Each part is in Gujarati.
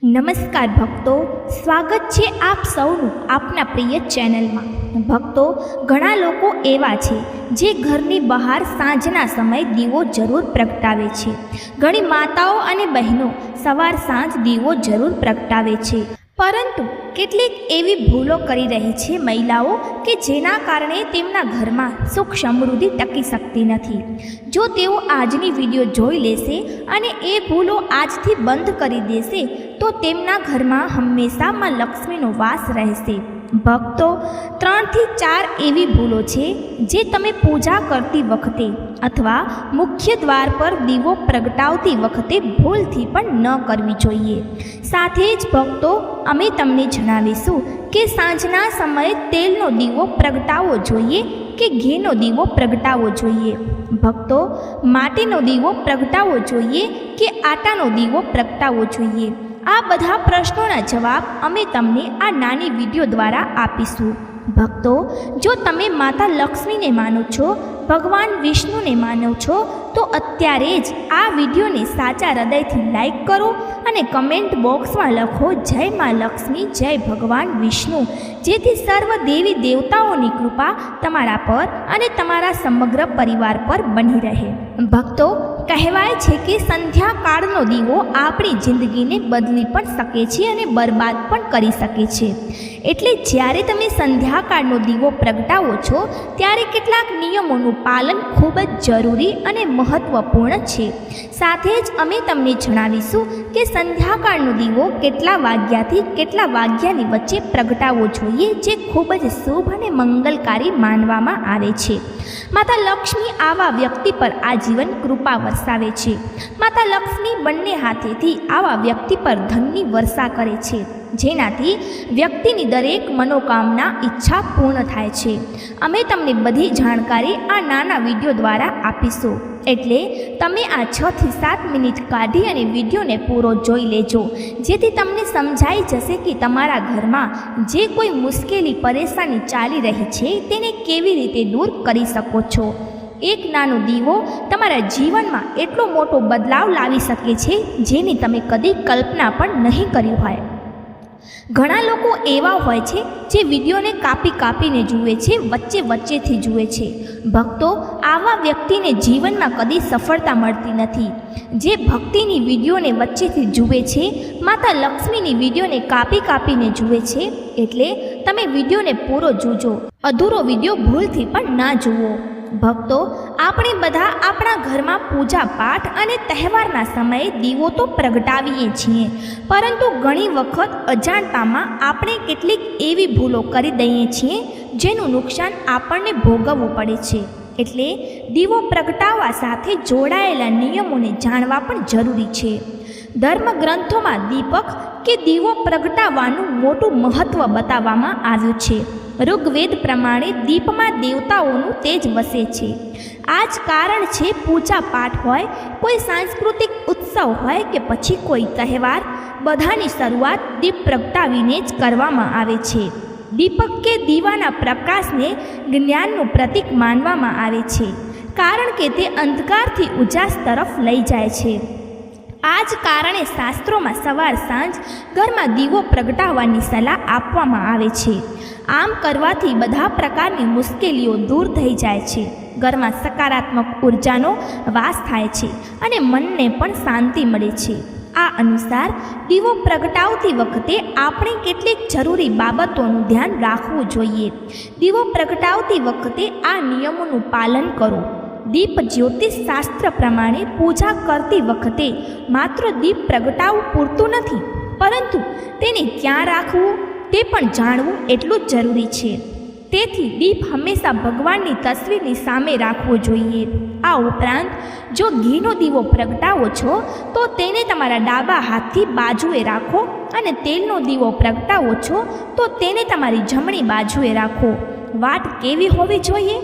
નમસ્કાર ભક્તો, સ્વાગત છે આપ સૌનું આપના પ્રિય ચેનલમાં. ભક્તો, ઘણા લોકો એવા છે જે ઘરની બહાર સાંજના સમયે દીવો જરૂર પ્રગટાવે છે. ઘણી માતાઓ અને બહેનો સવાર સાંજ દીવો જરૂર પ્રગટાવે છે, પરંતુ કેટલીક એવી ભૂલો કરી રહી છે મહિલાઓ કે જેના કારણે તેમના ઘરમાં સુખ સમૃદ્ધિ ટકી શકતી નથી. જો તેઓ આજની વિડીયો જોઈ લેશે અને એ ભૂલો આજથી બંધ કરી દેશે તો તેમના ઘરમાં હંમેશા માં લક્ષ્મીનો વાસ રહેશે. ભક્તો, 3 થી 4 એવી ભૂલો છે જે તમે પૂજા કરતી વખતે અથવા મુખ્ય દ્વાર પર દીવો પ્રગટાવતી વખતે ભૂલથી પણ ન કરવી જોઈએ. સાથે જ ભક્તો, અમે તમને જણાવીશું કે સાંજના સમયે તેલનો દીવો પ્રગટાવવો જોઈએ કે ઘીનો દીવો પ્રગટાવવો જોઈએ. ભક્તો, માટીનો દીવો પ્રગટાવવો જોઈએ કે આટાનો દીવો પ્રગટાવવો જોઈએ? આ બધા પ્રશ્નોના જવાબ અમે તમને આ નાની વિડીયો દ્વારા આપીશું. ભક્તો, જો તમે માતા લક્ષ્મીને માનો છો, ભગવાન વિષ્ણુને માનો છો, તો અત્યારે જ આ વિડીયોને સાચા હૃદયથી લાઈક કરો અને કમેન્ટ બોક્સમાં લખો જય મા લક્ષ્મી, જય ભગવાન વિષ્ણુ, જેથી સર્વ દેવી દેવતાઓની કૃપા તમારા પર અને તમારા સમગ્ર પરિવાર પર બની રહે. ભક્તો, કહેવાય છે કે સંધ્યાકાળનો દીવો આપણી જિંદગીને બદલી પણ શકે છે અને બરબાદ પણ કરી શકે છે. એટલે જ્યારે તમે સંધ્યાકાળનો દીવો પ્રગટાવો છો ત્યારે કેટલાક નિયમોનું પાલન ખૂબ જ જરૂરી અને મહત્વપૂર્ણ છે. સાથે જ અમે તમને જણાવીશું કે સંધ્યાકાળનો દીવો કેટલા વાગ્યાથી કેટલા વાગ્યાની વચ્ચે પ્રગટાવવો જોઈએ, જે ખૂબ જ શુભ અને મંગલકારી માનવામાં આવે છે. માતા લક્ષ્મી આવા વ્યક્તિ પર આજીવન કૃપા વરસાવે છે. માતા લક્ષ્મી બંને હાથેથી આવા વ્યક્તિ પર ધનની વર્ષા કરે છે, જેનાથી વ્યક્તિની દરેક મનોકામના ઈચ્છા પૂર્ણ થાય છે. અમે તમને બધી જાણકારી આ નાના વિડીયો દ્વારા આપીશું, એટલે તમે આ 6 થી 7 મિનિટ કાઢી અને વિડીયોને પૂરો જોઈ લેજો, જેથી તમને સમજાઈ જશે કે તમારા ઘરમાં જે કોઈ મુશ્કેલી પરેશાની ચાલી રહી છે તેને કેવી રીતે દૂર કરી શકો છો. એક નાનો દીવો તમારા જીવનમાં એટલો મોટો બદલાવ લાવી શકે છે જેની તમે કદી કલ્પના પણ નહીં કરી હોય. ઘણા લોકો એવા હોય છે જે વિડીયોને કાપીને જુએ છે, વચ્ચેથી જુએ છે. ભક્તો, આવા વ્યક્તિને જીવનમાં કદી સફળતા મળતી નથી. જે ભક્તિની વિડીયોને વચ્ચેથી જુએ છે, માતા લક્ષ્મીની વિડીયોને કાપીને જુએ છે, એટલે તમે વિડીયોને પૂરો જોજો, અધૂરો વિડીયો ભૂલથી પણ ના જુઓ. ભક્તો, આપણે બધા આપણા ઘરમાં પૂજા પાઠ અને તહેવારના સમયે દીવો તો પ્રગટાવીએ છીએ, પરંતુ ઘણી વખત અજાણતામાં આપણે કેટલીક એવી ભૂલો કરી દઈએ છીએ જેનું નુકસાન આપણને ભોગવવું પડે છે. એટલે દીવો પ્રગટાવવા સાથે જોડાયેલા નિયમોને જાણવા પણ જરૂરી છે. ધર્મગ્રંથોમાં દીપક કે દીવો પ્રગટાવવાનું મોટું મહત્ત્વ બતાવવામાં આવ્યું છે. ઋગ્વેદ પ્રમાણે દીપમાં દેવતાઓનું તેજ વસે છે. આ જ કારણ છે પૂજા પાઠ હોય, કોઈ સાંસ્કૃતિક ઉત્સવ હોય કે પછી કોઈ તહેવાર, બધાની શરૂઆત દીપ પ્રગટાવીને જ કરવામાં આવે છે. દીપક કે દીવાના પ્રકાશને જ્ઞાનનું પ્રતીક માનવામાં આવે છે, કારણ કે તે અંધકારથી ઉજાસ તરફ લઈ જાય છે. આ જ કારણે શાસ્ત્રોમાં સવાર સાંજ ઘરમાં દીવો પ્રગટાવવાની સલાહ આપવામાં આવે છે. આમ કરવાથી બધા પ્રકારની મુશ્કેલીઓ દૂર થઈ જાય છે, ઘરમાં સકારાત્મક ઉર્જાનો વાસ થાય છે અને મનને પણ શાંતિ મળે છે. આ અનુસાર દીવો પ્રગટાવતી વખતે આપણે કેટલીક જરૂરી બાબતોનું ધ્યાન રાખવું જોઈએ. દીવો પ્રગટાવતી વખતે આ નિયમોનું પાલન કરો. દીપ જ્યોતિષ શાસ્ત્ર પ્રમાણે પૂજા કરતી વખતે માત્ર દીપ પ્રગટાવવું પૂરતું નથી, પરંતુ તેને ક્યાં રાખવું તે પણ જાણવું એટલું જ જરૂરી છે. તેથી દીપ હંમેશા ભગવાનની તસવીરની સામે રાખવો જોઈએ. આ ઉપરાંત જો ઘીનો દીવો પ્રગટાવો છો તો તેને તમારા ડાબા હાથથી બાજુએ રાખો અને તેલનો દીવો પ્રગટાવો છો તો તેને તમારી જમણી બાજુએ રાખો. વાટ કેવી હોવી જોઈએ?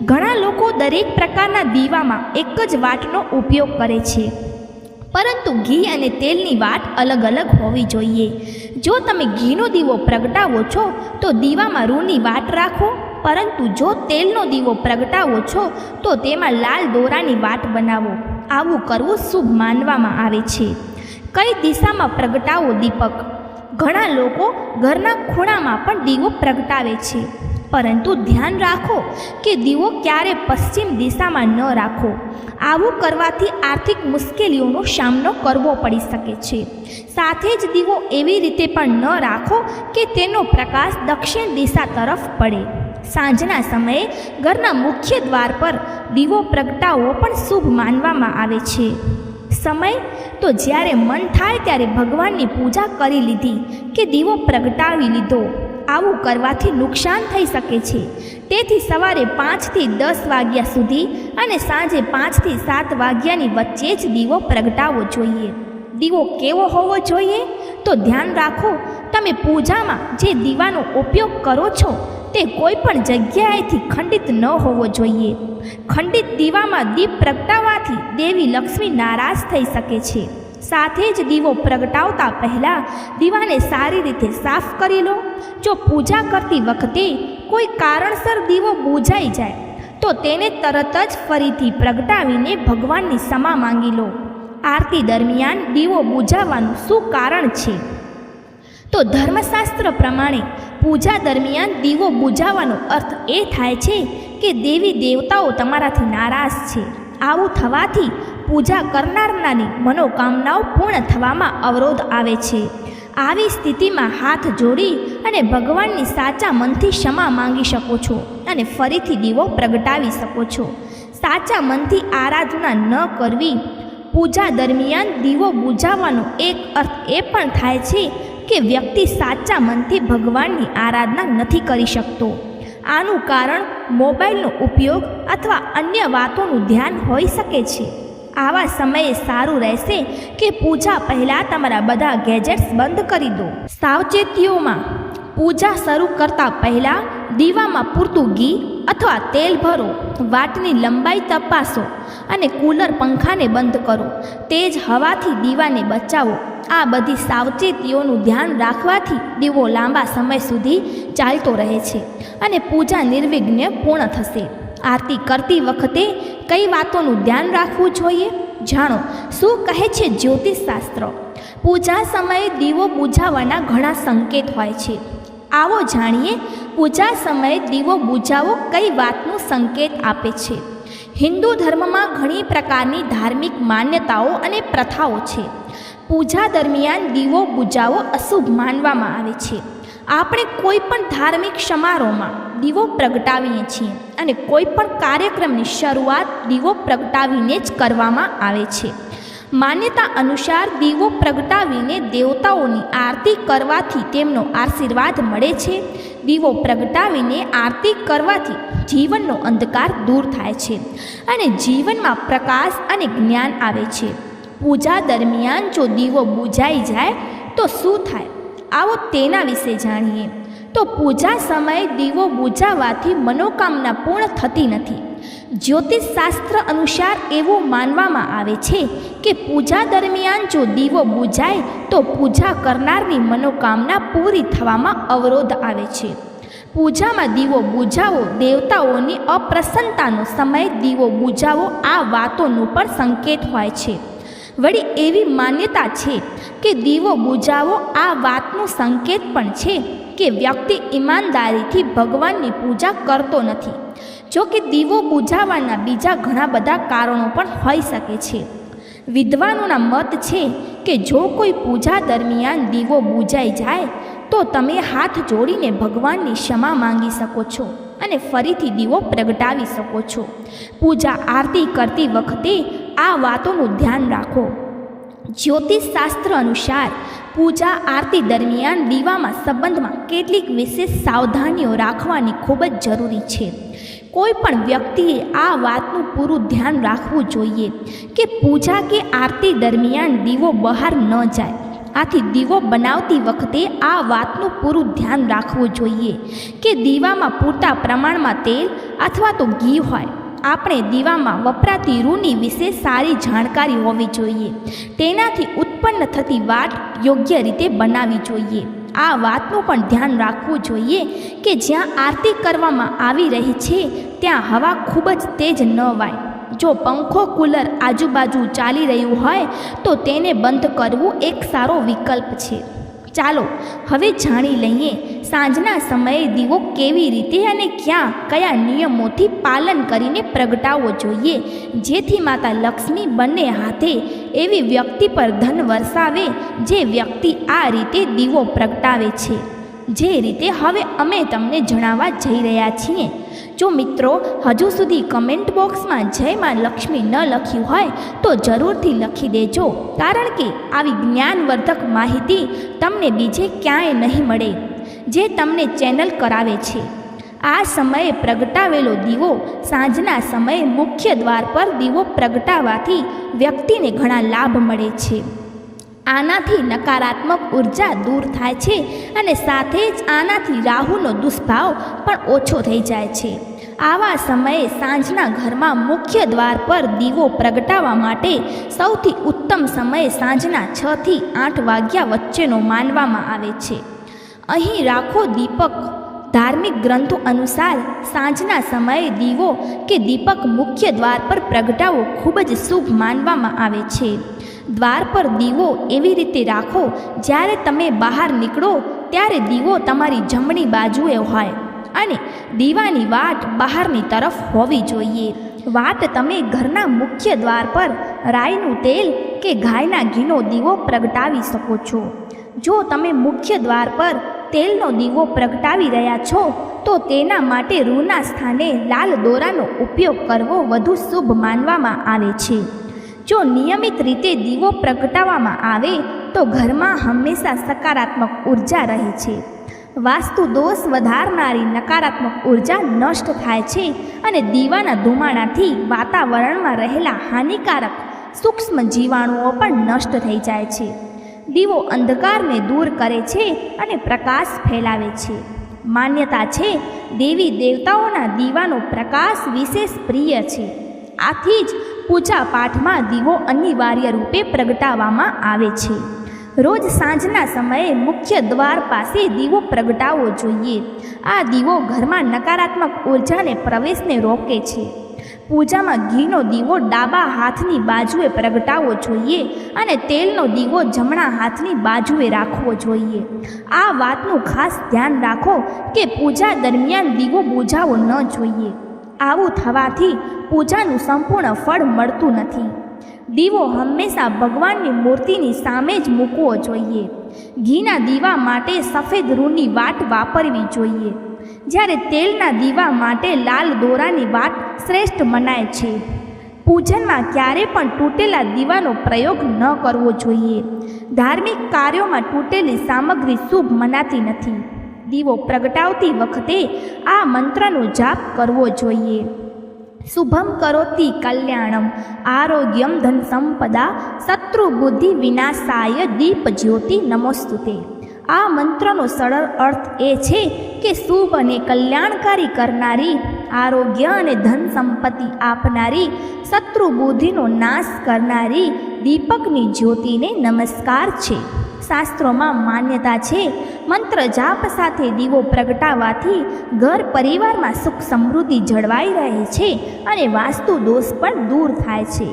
ઘણા લોકો દરેક પ્રકારના દીવામાં એક જ વાટનો ઉપયોગ કરે છે, પરંતુ ઘી અને તેલની વાટ અલગ અલગ હોવી જોઈએ. જો તમે ઘીનો દીવો પ્રગટાવો છો તો દીવામાં રૂની વાટ રાખો, પરંતુ જો તેલનો દીવો પ્રગટાવો છો તો તેમાં લાલ દોરાની વાટ બનાવો. આવું કરવું શુભ માનવામાં આવે છે. કઈ દિશામાં પ્રગટાવો દીપક? ઘણા લોકો ઘરના ખૂણામાં પણ દીવો પ્રગટાવે છે, પરંતુ ધ્યાન રાખો કે દીવો ક્યારે પશ્ચિમ દિશામાં ન રાખો. આવું કરવાથી આર્થિક મુશ્કેલીઓનો સામનો કરવો પડી શકે છે. સાથે જ દીવો એવી રીતે પણ ન રાખો કે તેનો પ્રકાશ દક્ષિણ દિશા તરફ પડે. સાંજના સમયે ઘરના મુખ્ય દ્વાર પર દીવો પ્રગટાવવો પણ શુભ માનવામાં આવે છે. સમય તો જ્યારે મન થાય ત્યારે ભગવાનની પૂજા કરી લીધી કે દીવો પ્રગટાવી લીધો. આવું કરવાથી નુકસાન થઈ શકે છે. તેથી સવારે 5 થી 10 વાગ્યા સુધી અને સાંજે 5 થી 7 વાગ્યાની વચ્ચે જ દીવો પ્રગટાવવો જોઈએ. દીવો કેવો હોવો જોઈએ? તો ધ્યાન રાખો, તમે પૂજામાં જે દીવાનો ઉપયોગ કરો છો તે કોઈ પણ જગ્યાએથી ખંડિત ન હોવો જોઈએ. ખંડિત દીવામાં દીપ પ્રગટાવવાથી દેવી લક્ષ્મી નારાજ થઈ શકે છે. સાથે જ દીવો પ્રગટાવતા પહેલાં દીવાને સારી રીતે સાફ કરી લો. જો પૂજા કરતી વખતે કોઈ કારણસર દીવો બુઝાઈ જાય તો તેને તરત જ ફરીથી પ્રગટાવીને ભગવાનની ક્ષમા માંગી લો. આરતી દરમિયાન દીવો બુઝાવવાનું શું કારણ છે? તો ધર્મશાસ્ત્ર પ્રમાણે પૂજા દરમિયાન દીવો બુઝાવવાનો અર્થ એ થાય છે કે દેવી દેવતાઓ તમારાથી નારાજ છે. આવું થવાથી પૂજા કરનારની મનોકામનાઓ પૂર્ણ થવામાં અવરોધ આવે છે. આવી સ્થિતિમાં હાથ જોડી અને ભગવાનની સાચા મનથી ક્ષમા માંગી શકો છો અને ફરીથી દીવો પ્રગટાવી શકો છો. સાચા મનથી આરાધના ન કરવી. પૂજા દરમિયાન દીવો બુઝાવવાનો એક અર્થ એ પણ થાય છે કે વ્યક્તિ સાચા મનથી ભગવાનની આરાધના નથી કરી શકતો. આનું કારણ મોબાઈલનો ઉપયોગ અથવા અન્ય વાતોનું ધ્યાન હોઈ શકે છે. આવા સમયે સારું રહેશે કે પૂજા પહેલાં તમારા બધા ગેજેટ્સ બંધ કરી દો. સાવચેતીઓમાં પૂજા શરૂ કરતા પહેલાં દીવામાં પૂરતું ઘી અથવા તેલ ભરો. વાટની લંબાઈ તપાસો અને કૂલર પંખાને બંધ કરો. તેજ હવાથી દીવાને બચાવો. આ બધી સાવચેતીઓનું ધ્યાન રાખવાથી દીવો લાંબા સમય સુધી ચાલતો રહે છે અને પૂજા નિર્વિઘ્ને પૂર્ણ થશે. આરતી કરતી વખતે કઈ વાતોનું ધ્યાન રાખવું જોઈએ? જાણો શું કહે છે જ્યોતિષશાસ્ત્ર. પૂજા સમયે દીવો બુઝાવવાના ઘણા સંકેત હોય છે. આવો જાણીએ પૂજા સમયે દીવો બુઝાવવો કઈ વાતનું સંકેત આપે છે. હિન્દુ ધર્મમાં ઘણી પ્રકારની ધાર્મિક માન્યતાઓ અને પ્રથાઓ છે. પૂજા દરમિયાન દીવો બુઝાવવો અશુભ માનવામાં આવે છે. આપણે કોઈ પણ ધાર્મિક સમારોહમાં દીવો પ્રગટાવીએ છીએ અને કોઈ પણ કાર્યક્રમની શરૂઆત દીવો પ્રગટાવીને જ કરવામાં આવે છે. માન્યતા અનુસાર દીવો પ્રગટાવીને દેવતાઓની આરતી કરવાથી તેમનો આશીર્વાદ મળે છે. દીવો પ્રગટાવીને આરતી કરવાથી જીવનનો અંધકાર દૂર થાય છે અને જીવનમાં પ્રકાશ અને જ્ઞાન આવે છે. પૂજા દરમિયાન જો દીવો બુઝાઈ જાય તો શું થાય? આવો તેના વિશે જાણીએ. તો પૂજા સમયે દીવો બુઝાવવાથી મનોકામના પૂર્ણ થતી નથી. જ્યોતિષશાસ્ત્ર અનુસાર એવું માનવામાં આવે છે કે પૂજા દરમિયાન જો દીવો બુઝાય તો પૂજા કરનારની મનોકામના પૂરી થવામાં અવરોધ આવે છે. પૂજામાં દીવો બુઝાવો દેવતાઓની અપ્રસન્નતાનો સમય દીવો બુઝાવો આ વાતોનો પણ સંકેત હોય છે. વળી એવી માન્યતા છે કે દીવો બુઝાવો આ વાતનો સંકેત પણ છે કે વ્યક્તિ ઈમાનદારીથી ભગવાનની પૂજા કરતો નથી. જો કે દીવો બુઝાવવાના બીજા ઘણા બધા કારણો પણ હોઈ શકે છે. વિદ્વાનોના મત છે કે જો કોઈ પૂજા દરમિયાન દીવો બુઝાઈ જાય તો તમે હાથ જોડીને ભગવાનની ક્ષમા માંગી શકો છો અને ફરીથી દીવો પ્રગટાવી શકો છો. પૂજા આરતી કરતી વખતે આ વાતોનું ધ્યાન રાખો. જ્યોતિષશાસ્ત્ર અનુસાર પૂજા આરતી દરમિયાન દીવામાં સંબંધમાં કેટલીક વિશેષ સાવધાનીઓ રાખવાની ખૂબ જ જરૂરી છે. કોઈ પણ વ્યક્તિએ આ વાતનું પૂરું ધ્યાન રાખવું જોઈએ કે પૂજા કે આરતી દરમિયાન દીવો બહાર ન જાય. આથી દીવો બનાવતી વખતે આ વાતનું પૂરું ધ્યાન રાખવું જોઈએ કે દીવામાં પૂરતા પ્રમાણમાં તેલ અથવા તો ઘી હોય. આપણે દીવામાં વપરાતી રૂની વિશે સારી જાણકારી હોવી જોઈએ. તેનાથી ઉત્પન્ન થતી વાટ યોગ્ય રીતે બનાવવી જોઈએ. આ વાતનું પણ ધ્યાન રાખવું જોઈએ કે જ્યાં આરતી કરવામાં આવી રહી છે ત્યાં હવા ખૂબ જ તેજ ન વાય. જો પંખો કૂલર આજુબાજુ ચાલી રહ્યું હોય તો તેને બંધ કરવું એક સારો વિકલ્પ છે. ચાલો હવે જાણી લઈએ સાંજના સમયે દીવો કેવી રીતે અને કયા નિયમોથી પાલન કરીને પ્રગટાવવો જોઈએ, જેથી માતા લક્ષ્મી બંને હાથે એવી વ્યક્તિ પર ધન વરસાવે જે વ્યક્તિ આ રીતે દીવો પ્રગટાવે છે, જે રીતે હવે અમે તમને જણાવવા જઈ રહ્યા છીએ. જો મિત્રો હજુ સુધી કમેન્ટ બોક્સમાં જય માં લક્ષ્મી ન લખ્યું હોય તો જરૂરથી લખી દેજો, કારણ કે આવી જ્ઞાનવર્ધક માહિતી તમને બીજે ક્યાંય નહીં મળે જે તમને ચેનલ કરાવે છે. આ સમયે પ્રગટાવેલો દીવો સાંજના સમયે મુખ્ય દ્વાર પર દીવો પ્રગટાવવાથી વ્યક્તિને ઘણા લાભ મળે છે. આનાથી નકારાત્મક ઉર્જા દૂર થાય છે અને સાથે જ આનાથી રાહુનો દુષ્ભાવ પણ ઓછો થઈ જાય છે. આવા સમયે સાંજના ઘરમાં મુખ્ય દ્વાર પર દીવો પ્રગટાવવા માટે સૌથી ઉત્તમ સમય સાંજના 6 થી 8 વાગ્યા વચ્ચેનો માનવામાં આવે છે. અહીં રાખો દીપક. ધાર્મિક ગ્રંથો અનુસાર સાંજના સમયે દીવો કે દીપક મુખ્ય દ્વાર પર પ્રગટાવવો ખૂબ જ શુભ માનવામાં આવે છે. દ્વાર પર દીવો એવી રીતે રાખો જ્યારે તમે બહાર નીકળો ત્યારે દીવો તમારી જમણી બાજુએ હોય અને દીવાની વાટ બહારની તરફ હોવી જોઈએ. વાટ તમે ઘરના મુખ્ય દ્વાર પર રાઈનું તેલ કે ગાયના ઘીનો દીવો પ્રગટાવી શકો છો. જો તમે મુખ્ય દ્વાર પર તેલનો દીવો પ્રગટાવી રહ્યા છો તો તેના માટે રૂના સ્થાને લાલ દોરાનો ઉપયોગ કરવો વધુ શુભ માનવામાં આવે છે. જો નિયમિત રીતે દીવો પ્રગટાવવામાં આવે તો ઘરમાં હંમેશા સકારાત્મક ઉર્જા રહે છે. વાસ્તુ દોષ વધારનારી નકારાત્મક ઉર્જા નષ્ટ થાય છે અને દીવાના ધુમાડાથી વાતાવરણમાં રહેલા હાનિકારક સૂક્ષ્મ જીવાણુઓ પણ નષ્ટ થઈ જાય છે. દીવો અંધકારને દૂર કરે છે અને પ્રકાશ ફેલાવે છે. માન્યતા છે દેવી દેવતાઓના દીવાનો પ્રકાશ વિશેષ પ્રિય છે. આથી જ પૂજા પાઠમાં દીવો અનિવાર્ય રૂપે પ્રગટાવવામાં આવે છે. રોજ સાંજના સમયે મુખ્ય દ્વાર પાસે દીવો પ્રગટાવવો જોઈએ. આ દીવો ઘરમાં નકારાત્મક ઉર્જાને પ્રવેશને રોકે છે. પૂજામાં ઘીનો દીવો ડાબા હાથની બાજુએ પ્રગટાવવો જોઈએ અને તેલનો દીવો જમણા હાથની બાજુએ રાખવો જોઈએ. આ વાતનું ખાસ ધ્યાન રાખો કે પૂજા દરમિયાન દીવો બુઝાવવો ન જોઈએ. આવું થવાથી પૂજાનું સંપૂર્ણ ફળ મળતું નથી. દીવો હંમેશા ભગવાનની મૂર્તિની સામે જ મૂકવો જોઈએ. ઘીના દીવા માટે સફેદ રૂની વાટ વાપરવી જોઈએ, જ્યારે તેલના દીવા માટે લાલ દોરાની વાટ શ્રેષ્ઠ મનાય છે. પૂજનમાં ક્યારે પણ તૂટેલા દીવાનો પ્રયોગ ન કરવો જોઈએ. ધાર્મિક કાર્યોમાં તૂટેલી સામગ્રી શુભ મનાતી નથી. દીવો પ્રગટાવતી વખતે આ મંત્રનો જાપ કરવો જોઈએ. શુભમ કરોતિ કલ્યાણમ આરોગ્યમ ધન સંપદા શત્રુ બુદ્ધિ વિનાશાય દીપ જ્યોતિ નમોસ્તુતે. આ મંત્રનો સરળ અર્થ એ છે કે શુભ અને કલ્યાણકારી કરનારી, આરોગ્ય અને ધન સંપત્તિ આપનારી, શત્રુ બુદ્ધિનો નાશ કરનારી દીપકની જ્યોતિને નમસ્કાર છે. શાસ્ત્રોમાં માન્યતા છે મંત્ર જાપ સાથે દીવો પ્રગટાવવાથી ઘર પરિવારમાં સુખ સમૃદ્ધિ જળવાઈ રહે છે અને વાસ્તુ દોષ પણ દૂર થાય છે.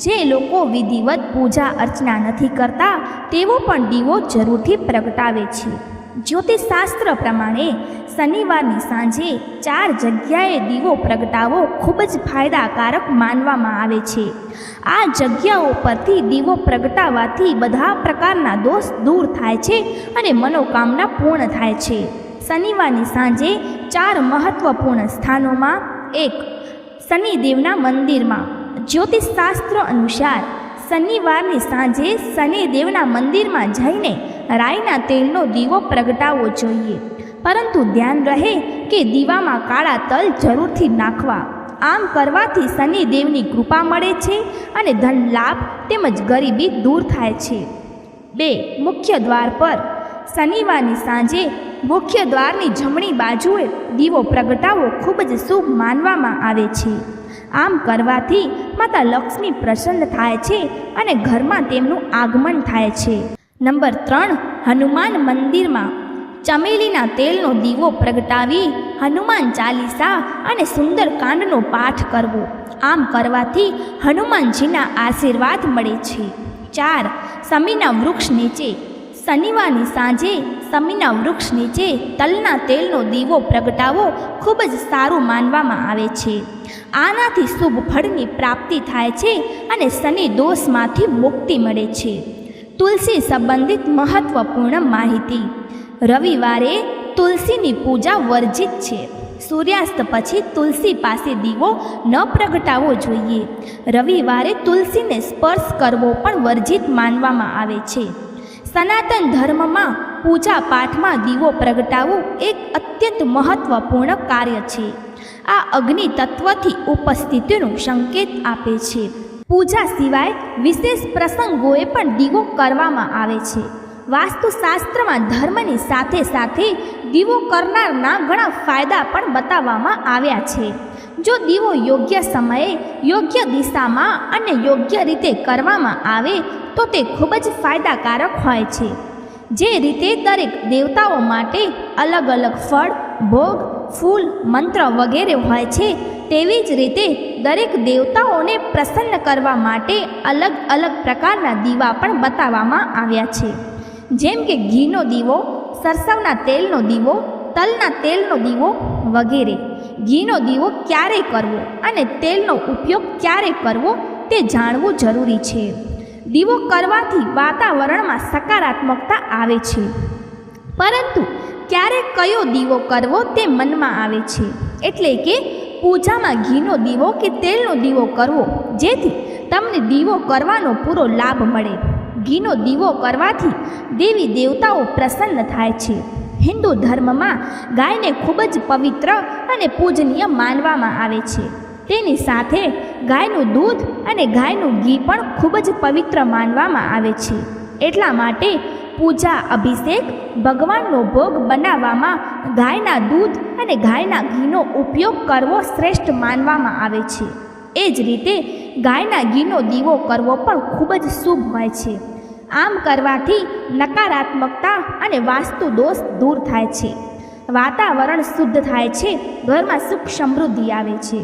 જે લોકો વિધિવત પૂજા અર્ચના નથી કરતા તેઓ પણ દીવો જરૂરથી પ્રગટાવે છે. જ્યોતિષશાસ્ત્ર પ્રમાણે શનિવારની સાંજે 4 જગ્યાએ દીવો પ્રગટાવવો ખૂબ જ ફાયદાકારક માનવામાં આવે છે. આ જગ્યાઓ પરથી દીવો પ્રગટાવવાથી બધા પ્રકારના દોષ દૂર થાય છે અને મનોકામના પૂર્ણ થાય છે. શનિવારની સાંજે 4 મહત્વપૂર્ણ સ્થાનોમાં 1. શનિદેવના મંદિરમાં. જ્યોતિષશાસ્ત્ર અનુસાર શનિવારની સાંજે શનિદેવના મંદિરમાં જઈને રાઈના તેલનો દીવો પ્રગટાવવો જોઈએ, પરંતુ ધ્યાન રહે કે દીવામાં કાળા તલ જરૂરથી નાખવા. આમ કરવાથી શનિદેવની કૃપા મળે છે અને ધન લાભ તેમજ ગરીબી દૂર થાય છે. 2. મુખ્ય દ્વાર પર. શનિવારની સાંજે મુખ્ય દ્વારની જમણી બાજુએ દીવો પ્રગટાવવો ખૂબ જ શુભ માનવામાં આવે છે. આમ કરવાથી માતા લક્ષ્મી પ્રસન્ન થાય છે અને ઘરમાં તેમનું આગમન થાય છે. નંબર 3. હનુમાન મંદિરમાં. ચમેલીના તેલનો દીવો પ્રગટાવી હનુમાન ચાલીસા અને સુંદરકાંડનો પાઠ કરવો. આમ કરવાથી હનુમાનજીના આશીર્વાદ મળે છે. 4. સમીના વૃક્ષ નીચે. શનિવારની સાંજે સમીના વૃક્ષ નીચે તલના તેલનો દીવો પ્રગટાવવો ખૂબ જ સારું માનવામાં આવે છે. આનાથી શુભ ફળની પ્રાપ્તિ થાય છે અને શનિ દોષમાંથી મુક્તિ મળે છે. તુલસી સંબંધિત મહત્વપૂર્ણ માહિતી. રવિવારે તુલસીની પૂજા વર્જિત છે. સૂર્યાસ્ત પછી તુલસી પાસે દીવો ન પ્રગટાવવો જોઈએ. રવિવારે તુલસીને સ્પર્શ કરવો પણ વર્જિત માનવામાં આવે છે. સનાતન ધર્મમાં પૂજા પાઠમાં દીવો પ્રગટાવવો એક અત્યંત મહત્વપૂર્ણ કાર્ય છે. આ અગ્નિ તત્વથી ઉપસ્થિતિનું સંકેત આપે છે. પૂજા સિવાય વિશેષ પ્રસંગોએ પણ દીવો કરવામાં આવે છે. વાસ્તુશાસ્ત્રમાં ધર્મની સાથે સાથે દીવો કરનારના ઘણા ફાયદા પણ બતાવવામાં આવ્યા છે. જો દીવો યોગ્ય સમયે યોગ્ય દિશામાં અને યોગ્ય રીતે કરવામાં આવે તો તે ખૂબ જ ફાયદાકારક હોય છે. જે રીતે દરેક દેવતાઓ માટે અલગ અલગ ફળ, ભોગ, ફૂલ, મંત્ર વગેરે હોય છે, તેવી જ રીતે દરેક દેવતાઓને પ્રસન્ન કરવા માટે અલગ અલગ પ્રકારના દીવા પણ બતાવવામાં આવ્યા છે. જેમ કે ઘીનો દીવો, સરસવના તેલનો દીવો, તલના તેલનો દીવો વગેરે. ઘીનો દીવો ક્યારે કરવો અને તેલનો ઉપયોગ ક્યારે કરવો તે જાણવું જરૂરી છે. દીવો કરવાથી વાતાવરણમાં સકારાત્મકતા આવે છે, પરંતુ ક્યારે કયો દીવો કરવો તે મનમાં આવે છે. એટલે કે પૂજામાં ઘીનો દીવો કે તેલનો દીવો કરવો, જેથી તમને દીવો કરવાનો પૂરો લાભ મળે. ઘીનો દીવો કરવાથી દેવી દેવતાઓ પ્રસન્ન થાય છે. હિન્દુ ધર્મમાં ગાયને ખૂબ જ પવિત્ર અને પૂજનીય માનવામાં આવે છે. તેની સાથે ગાયનું દૂધ અને ગાયનું ઘી પણ ખૂબ જ પવિત્ર માનવામાં આવે છે. એટલા માટે પૂજા, અભિષેક, ભગવાનનો ભોગ બનાવવામાં ગાયના દૂધ અને ગાયના ઘીનો ઉપયોગ કરવો શ્રેષ્ઠ માનવામાં આવે છે. એ જ રીતે ગાયના ઘીનો દીવો કરવો પણ ખૂબ જ શુભ હોય છે. આમ કરવાથી નકારાત્મકતા અને વાસ્તુ દોષ દૂર થાય છે, વાતાવરણ શુદ્ધ થાય છે, ઘરમાં સુખ સમૃદ્ધિ આવે છે.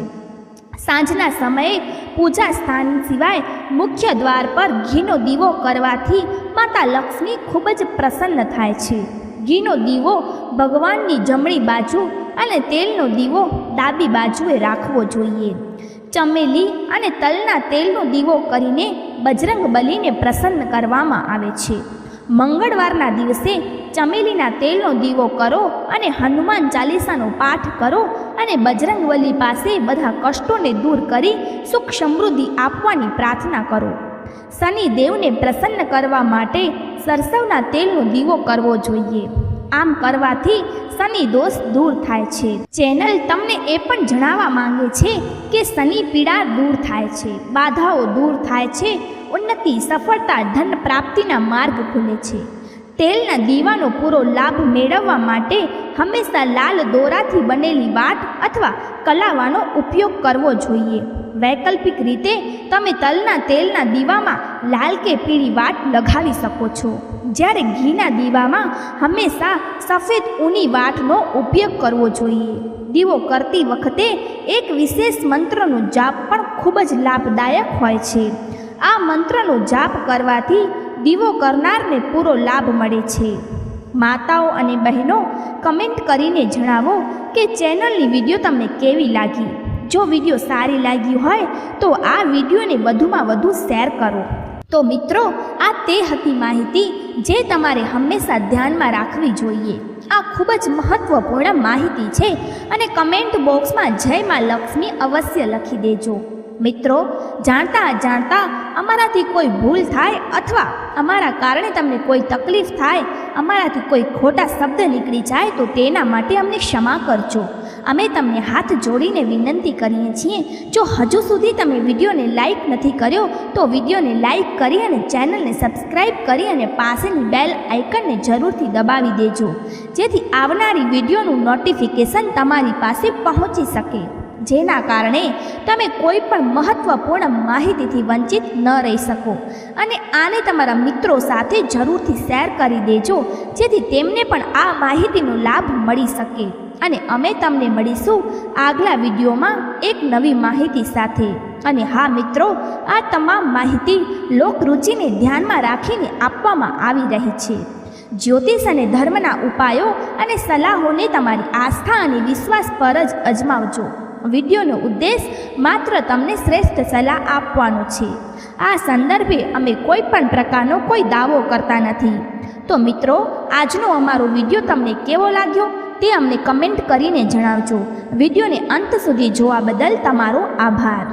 સાંજના સમયે પૂજા સ્થાન સિવાય મુખ્ય દ્વાર પર ઘીનો દીવો કરવાથી માતા લક્ષ્મી ખૂબ જ પ્રસન્ન થાય છે. ઘીનો દીવો ભગવાનની જમણી બાજુ અને તેલનો દીવો ડાબી બાજુએ રાખવો જોઈએ. ચમેલી અને તલના તેલનો દીવો કરીને બજરંગબલીને પ્રસન્ન કરવામાં આવે છે. મંગળવારના દિવસે ચમેલીના તેલનો દીવો કરો અને હનુમાન ચાલીસાનો પાઠ કરો અને બજરંગબલી પાસે બધા કષ્ટોને દૂર કરી સુખ સમૃદ્ધિ આપવાની પ્રાર્થના કરો. શનિદેવને પ્રસન્ન કરવા માટે સરસવના તેલનો દીવો કરવો જોઈએ. આમ કરવાથી શનિ દોષ દૂર થાય છે. ચેનલ તમને એ પણ જણાવવા માંગે છે કે શનિ પીડા દૂર થાય છે, બાધાઓ દૂર થાય છે, ઉન્નતિ, સફળતા, ધન પ્રાપ્તિના માર્ગ ખુલે છે. તેલના દીવાનો પૂરો લાભ મેળવવા માટે હંમેશા લાલ દોરાથી બનેલી વાટ અથવા કલાવાનો ઉપયોગ કરવો જોઈએ. વૈકલ્પિક રીતે તમે તલના તેલના દીવામાં લાલ કે પીળી વાટ લગાવી શકો છો, જ્યારે ઘીના દીવામાં હંમેશા સફેદ ઊની વાટનો ઉપયોગ કરવો જોઈએ. દીવો કરતી વખતે એક વિશેષ મંત્રનો જાપ પણ ખૂબ જ લાભદાયક હોય છે. આ મંત્રનો જાપ કરવાથી દીવો કરનારને પૂરો લાભ મળે છે. માતાઓ અને બહેનો કમેન્ટ કરીને જણાવો કે ચેનલની વિડીયો તમને કેવી લાગી. જો વિડીયો સારી લાગી હોય તો આ વિડીયોને વધુમાં વધુ શેર કરો. તો મિત્રો, આ તે હતી માહિતી જે તમારે હંમેશા ધ્યાનમાં રાખવી જોઈએ. આ ખૂબ જ મહત્વપૂર્ણ માહિતી છે અને કમેન્ટ બોક્સમાં જય માં લક્ષ્મી અવશ્ય લખી દેજો. મિત્રો, જાણતા અજાણતા અમારાથી કોઈ ભૂલ થાય અથવા અમારા કારણે તમને કોઈ તકલીફ થાય, અમારાથી કોઈ ખોટા શબ્દ નીકળી જાય તો તેના માટે અમને ક્ષમા કરજો. અમે તમને હાથ જોડીને વિનંતી કરીએ છીએ, જો હજુ સુધી તમે વિડીયોને લાઈક નથી કર્યો તો વિડીયોને લાઈક કરી અને ચેનલને સબસ્ક્રાઈબ કરી અને પાસેની બેલ આઇકનને જરૂરથી દબાવી દેજો, જેથી આવનારી વિડીયોનું નોટિફિકેશન તમારી પાસે પહોંચી શકે. જેના કારણે તમે કોઈ પણ મહત્વપૂર્ણ માહિતીથી વંચિત ન રહી શકો. અને આને તમારા મિત્રો સાથે જરૂરથી શેર કરી દેજો, જેથી તેમને પણ આ માહિતીનો લાભ મળી શકે. અને અમે તમને મળીશું આગલા વિડીયોમાં એક નવી માહિતી સાથે. અને હા મિત્રો, આ તમામ માહિતી લોકરુચિને ધ્યાનમાં રાખીને આપવામાં આવી રહી છે. જ્યોતિષ અને ધર્મના ઉપાયો અને સલાહોને તમારી આસ્થા અને વિશ્વાસ પર જ અજમાવજો. વિડીયોનો ઉદ્દેશ માત્ર તમને શ્રેષ્ઠ સલાહ આપવાનો છે. આ સંદર્ભે અમે કોઈ પણ પ્રકારનો કોઈ દાવો કરતા નથી. તો મિત્રો, આજનો અમારો વિડીયો તમને કેવો લાગ્યો તે અમને કમેન્ટ કરીને જણાવજો. વિડીયોને અંત સુધી જોવા બદલ તમારો આભાર.